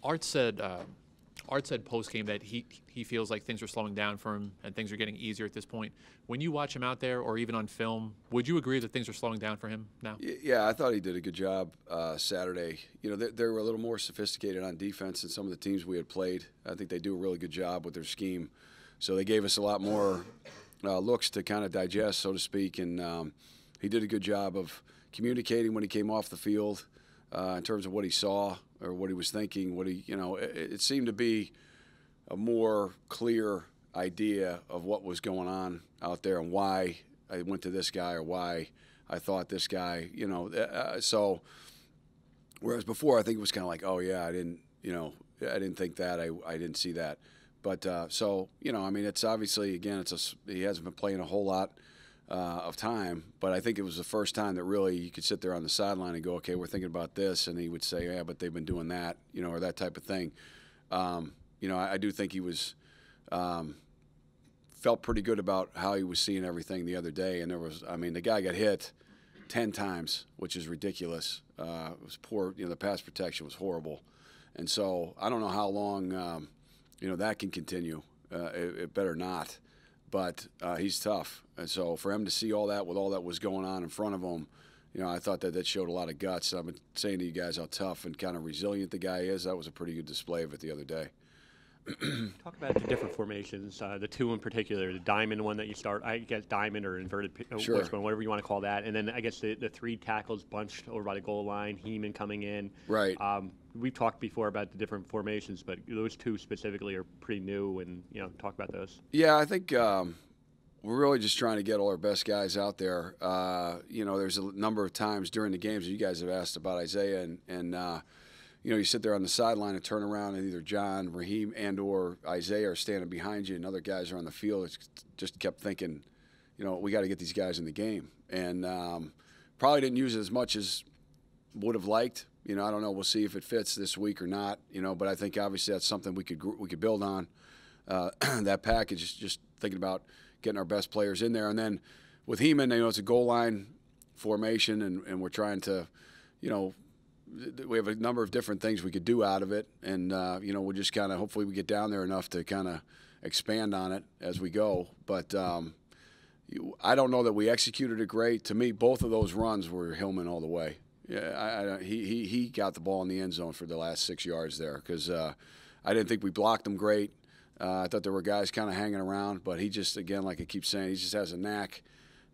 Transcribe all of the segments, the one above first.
Art said post game that he feels like things are slowing down for him and things are getting easier at this point. When you watch him out there or even on film, would you agree that things are slowing down for him now? Yeah, I thought he did a good job Saturday. You know, they were a little more sophisticated on defense than some of the teams we had played. I think they do a really good job with their scheme. So they gave us a lot more looks to kind of digest, so to speak, and he did a good job of communicating when he came off the field in terms of what he saw or what he was thinking. It seemed to be a more clear idea of what was going on out there and why I went to this guy or why I thought this guy. So whereas before I think it was kind of like, oh yeah, I didn't think that, I didn't see that. But it's obviously, again, he hasn't been playing a whole lot of time, but I think it was the first time that really you could sit there on the sideline and go, okay, we're thinking about this, and he would say, yeah, but they've been doing that, or that type of thing. I do think he was felt pretty good about how he was seeing everything the other day, and the guy got hit 10 times, which is ridiculous. It was poor, the pass protection was horrible, and so I don't know how long that can continue. It better not. But he's tough. And so for him to see all that with all that was going on in front of him, I thought that showed a lot of guts. I've been saying to you guys how tough and kind of resilient the guy is. That was a pretty good display of it the other day. Talk about the different formations, the two in particular, the diamond one that you start, I guess diamond or inverted, sure, whatever you want to call that, and then I guess the three tackles bunched over by the goal line, Heeman coming in. Right. We've talked before about the different formations, but those two specifically are pretty new, and talk about those. Yeah, I think we're really just trying to get all our best guys out there. There's a number of times during the games that you guys have asked about Isaiah, and you sit there on the sideline and turn around, and either John, Raheem, and or Isaiah are standing behind you, and other guys are on the field. It's just kept thinking, we got to get these guys in the game, and probably didn't use it as much as would have liked. I don't know. We'll see if it fits this week or not. But I think obviously that's something we could build on. That package is just thinking about getting our best players in there, and then with Heeman, it's a goal line formation, and we're trying to, we have a number of different things we could do out of it, and we'll just kind of hopefully we get down there enough to kind of expand on it as we go. But I don't know that we executed it great. To me, both of those runs were Hillman all the way. Yeah, he got the ball in the end zone for the last 6 yards there because I didn't think we blocked him great. I thought there were guys kind of hanging around, but he just, again, like I keep saying, he just has a knack,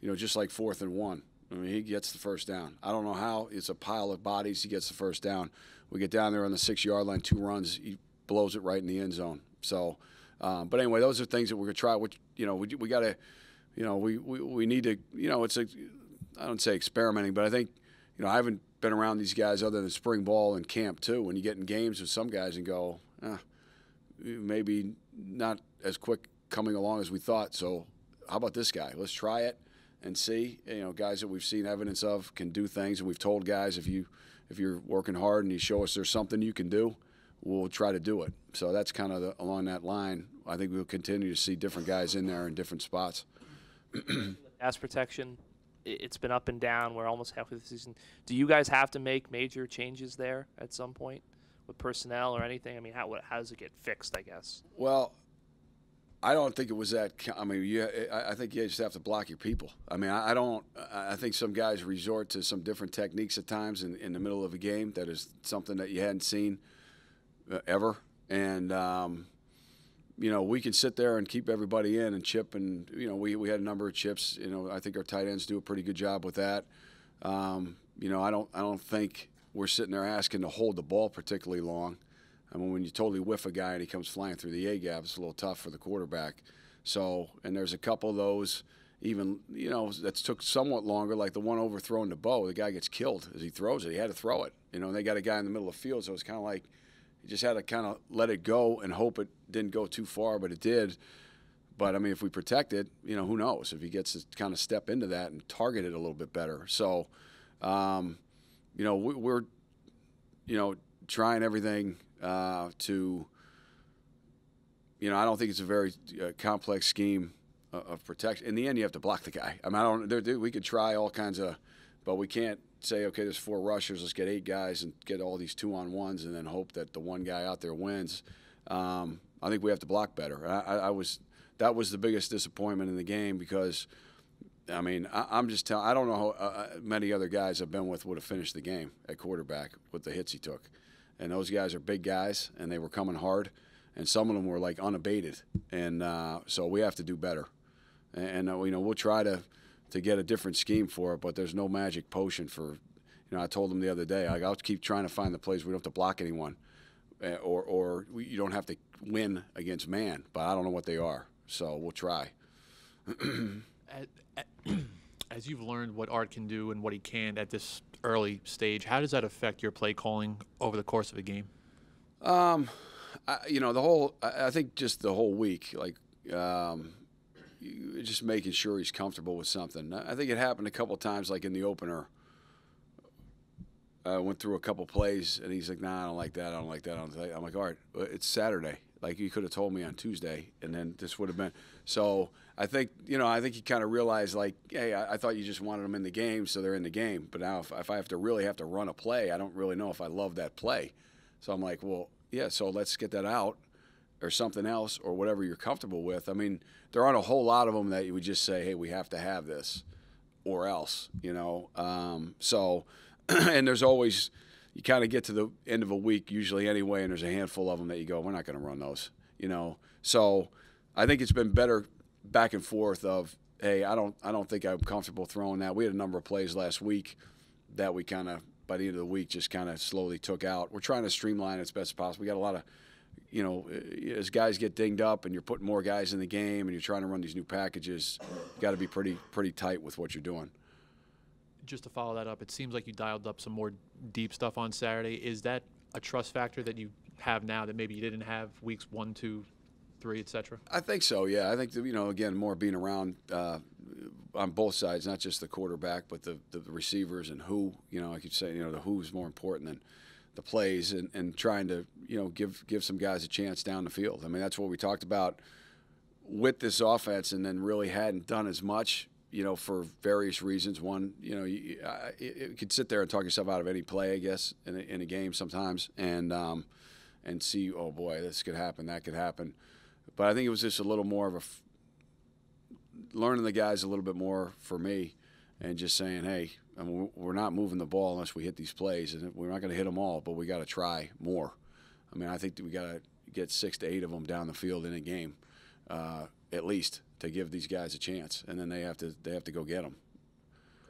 just like 4th and 1. I mean, he gets the first down. I don't know how. It's a pile of bodies. He gets the first down. We get down there on the 6-yard line, 2 runs. He blows it right in the end zone. So, but anyway, those are things that we're going to try. Which, we got to, we need to, it's a, I don't say experimenting, but I think, I haven't been around these guys other than spring ball and camp too. When you get in games with some guys and go, maybe not as quick coming along as we thought. So how about this guy? Let's try it and see. Guys that we've seen evidence of can do things, and we've told guys if you're working hard and you show us there's something you can do, we'll try to do it. So that's kind of along that line. I think we'll continue to see different guys in there in different spots. Pass protection, it's been up and down. We're almost halfway through the season. Do you guys have to make major changes there at some point with personnel or anything? I mean, how does it get fixed, I guess? Well, I don't think it was that. I mean, I think you just have to block your people. I mean, I think some guys resort to some different techniques at times in the middle of a game that is something that you hadn't seen ever. And, we can sit there and keep everybody in and chip. And, we had a number of chips. I think our tight ends do a pretty good job with that. I don't think we're sitting there asking to hold the ball particularly long. I mean, when you totally whiff a guy and he comes flying through the A-gap, it's a little tough for the quarterback. So, and there's a couple of those even, that took somewhat longer, like the one overthrown to Bo. The guy gets killed as he throws it. He had to throw it. And they got a guy in the middle of the field, so it's kind of like he just had to kind of let it go and hope it didn't go too far, but it did. But, I mean, if we protect it, who knows if he gets to kind of step into that and target it a little bit better. So, we're, trying everything to, I don't think it's a very complex scheme of protection. In the end, you have to block the guy. I mean, we could try all kinds of, but we can't say, okay, there's 4 rushers, let's get 8 guys and get all these 2-on-1s and then hope that the one guy out there wins. I think we have to block better. That was the biggest disappointment in the game because, I mean, I'm just telling. I don't know how many other guys I've been with would have finished the game at quarterback with the hits he took, and those guys are big guys and they were coming hard, and some of them were like unabated, and so we have to do better, and we'll try to get a different scheme for it, but there's no magic potion for. I told them the other day, I'll keep trying to find the plays we don't have to block anyone. You don't have to win against man, but I don't know what they are, so we'll try. As you've learned what Art can do and what he can at this early stage, how does that affect your play calling over the course of a game? I think just the whole week, like just making sure he's comfortable with something. I think it happened a couple times, like in the opener. I went through a couple plays, and he's like, nah, I don't like that, I don't like that. I'm like, all right, it's Saturday. Like, you could have told me on Tuesday, and then this would have been. So I think he kind of realized, like, hey, I thought you just wanted them in the game, so they're in the game. But now if I have to run a play, I don't really know if I love that play. So I'm like, well, yeah, so let's get that out or something else or whatever you're comfortable with. I mean, there aren't a whole lot of them that you would just say, hey, we have to have this or else, So – and there's always – you kind of get to the end of a week usually anyway, and there's a handful of them that you go, we're not going to run those, So I think it's been better back and forth of, hey, I don't think I'm comfortable throwing that. We had a number of plays last week that we kind of, by the end of the week, just kind of slowly took out. We're trying to streamline it as best as possible. We got a lot of, as guys get dinged up and you're putting more guys in the game and you're trying to run these new packages, you got to be pretty tight with what you're doing. Just to follow that up, it seems like you dialed up some more deep stuff on Saturday. Is that a trust factor that you have now that maybe you didn't have weeks 1, 2, 3, etc.? I think so, yeah. I think, again, more being around on both sides, not just the quarterback, but the receivers and who, I could say, the who's more important than the plays and trying to, give some guys a chance down the field. I mean, that's what we talked about with this offense and then really hadn't done as much. For various reasons. One, you could sit there and talk yourself out of any play, I guess, in a game sometimes, and see, oh boy, this could happen, that could happen. But I think it was just a little more of learning the guys a little bit more for me, and just saying, hey, we're not moving the ball unless we hit these plays, and we're not going to hit them all, but we got to try more. I mean, I think that we got to get 6 to 8 of them down the field in a game, at least, to give these guys a chance, and then they have to go get them.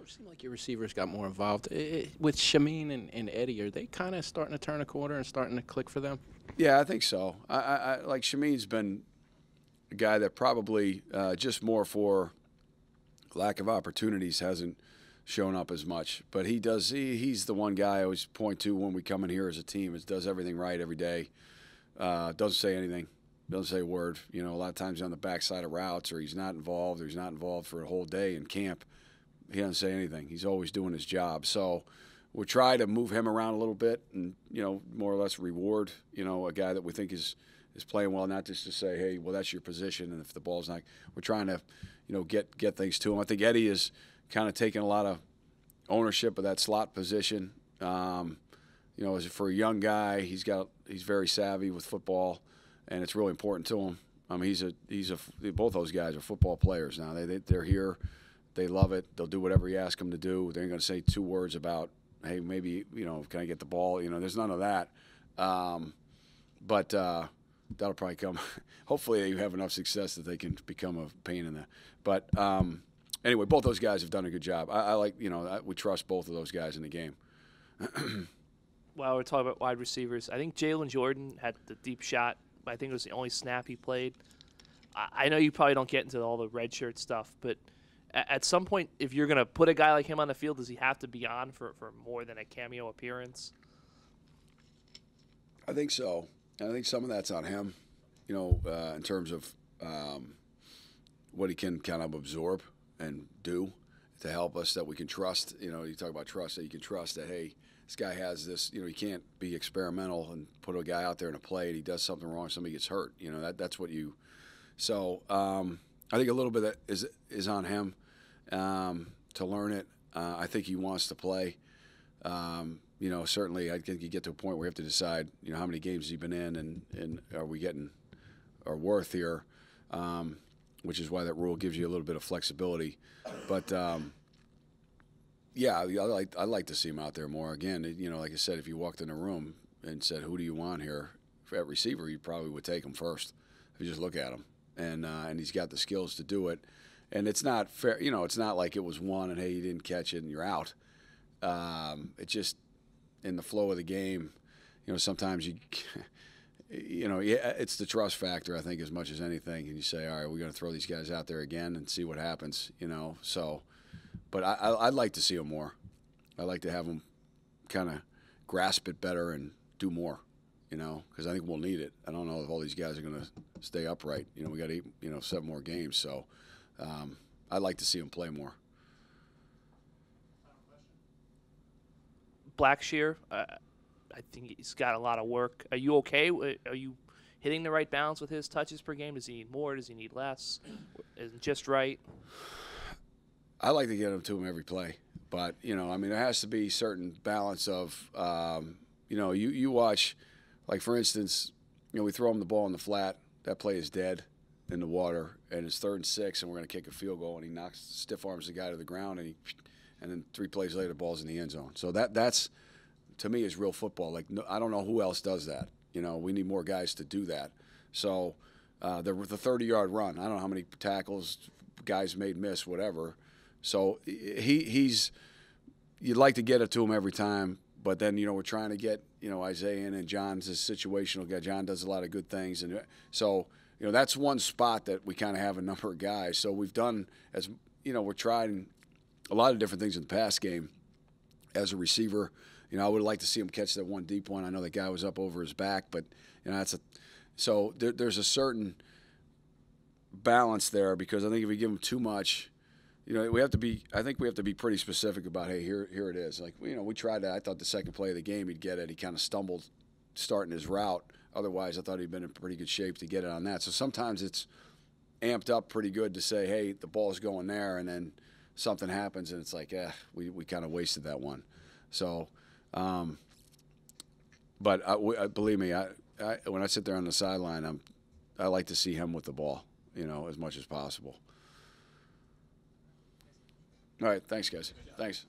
It seemed like your receivers got more involved. With Shameen and Eddie, are they kind of starting to turn a corner and starting to click for them? Yeah, I think so. I like Shameen's been a guy that probably just more for lack of opportunities hasn't shown up as much, but he does. He's the one guy I always point to when we come in here as a team. Is does everything right every day. Doesn't say anything. Doesn't say a word. A lot of times on the backside of routes, or he's not involved, or he's not involved for a whole day in camp. He doesn't say anything. He's always doing his job. So we'll try to move him around a little bit and, more or less reward, a guy that we think is playing well, not just to say, hey, well, that's your position, and if the ball's not – we're trying to, get things to him. I think Eddie is kind of taking a lot of ownership of that slot position. As for a young guy, he's very savvy with football. And it's really important to him. I mean, both those guys are football players now. They're here, they love it. They'll do whatever you ask them to do. They ain't going to say 2 words about, hey, maybe can I get the ball? There's none of that. But that'll probably come. Hopefully, you have enough success that they can become a pain in the. But anyway, both those guys have done a good job. I like we trust both of those guys in the game. While we're talking about wide receivers, I think Jalen Jordan had the deep shot. I think it was the only snap he played. I know you probably don't get into all the red shirt stuff, but at some point, if you're going to put a guy like him on the field, does he have to be on for more than a cameo appearance? I think so. I think some of that's on him, in terms of what he can kind of absorb and do to help us that we can trust. You talk about trust, that you can trust that, hey, this guy has this, he can't be experimental and put a guy out there in a play and he does something wrong, somebody gets hurt. That's what you. So I think a little bit is on him to learn it. I think he wants to play. You know, certainly I think you get to a point where you have to decide, you know, how many games has he been in, and are we getting our worth here, which is why that rule gives you a little bit of flexibility. But yeah, I like to see him out there more. Again, you know, like I said, if you walked in a room and said, "Who do you want here?" at receiver, you probably would take him first. If you just look at him, and he's got the skills to do it. And it's not fair, you know. It's not like it was one and hey, you didn't catch it and you're out. It's just in the flow of the game. You know, sometimes you know, it's the trust factor, I think, as much as anything. And you say, all right, we're going to throw these guys out there again and see what happens. You know, so. But I'd like to see him more. I'd like to have him kind of grasp it better and do more. You know, because I think we'll need it. I don't know if all these guys are going to stay upright. You know, we got 7 more games, so I'd like to see him play more. Blackshear, I think he's got a lot of work. Are you okay? Are you hitting the right balance with his touches per game? Does he need more? Does he need less? Is it just right? I like to get him to him every play, but you know, I mean, there has to be certain balance of, you know, you watch. Like, for instance, you know, we throw him the ball in the flat. That play is dead in the water, and it's 3rd and 6, and we're going to kick a field goal, and he stiff arms the guy to the ground, and then 3 plays later, the ball's in the end zone. So that's, to me, is real football. Like, no, I don't know who else does that. You know, we need more guys to do that. So the 30-yard run, I don't know how many tackles guys made miss, whatever. So you'd like to get it to him every time. But then, you know, we're trying to get, you know, Isaiah in, and John's a situational guy. John does a lot of good things. And so, you know, that's one spot that we kind of have a number of guys. So we've done, as you know, we're trying a lot of different things in the pass game as a receiver. You know, I would like to see him catch that one deep one. I know that guy was up over his back, but, you know, so there's a certain balance there, because I think if we give him too much, you know, I think we have to be pretty specific about, hey, here it is. Like, you know, we tried that. I thought the second play of the game he'd get it. He kind of stumbled starting his route. Otherwise, I thought he'd been in pretty good shape to get it on that. So sometimes it's amped up pretty good to say, hey, the ball's going there, and then something happens, and it's like, we kind of wasted that one. So, but believe me, when I sit there on the sideline, I like to see him with the ball, you know, as much as possible. All right, thanks, guys. Thanks.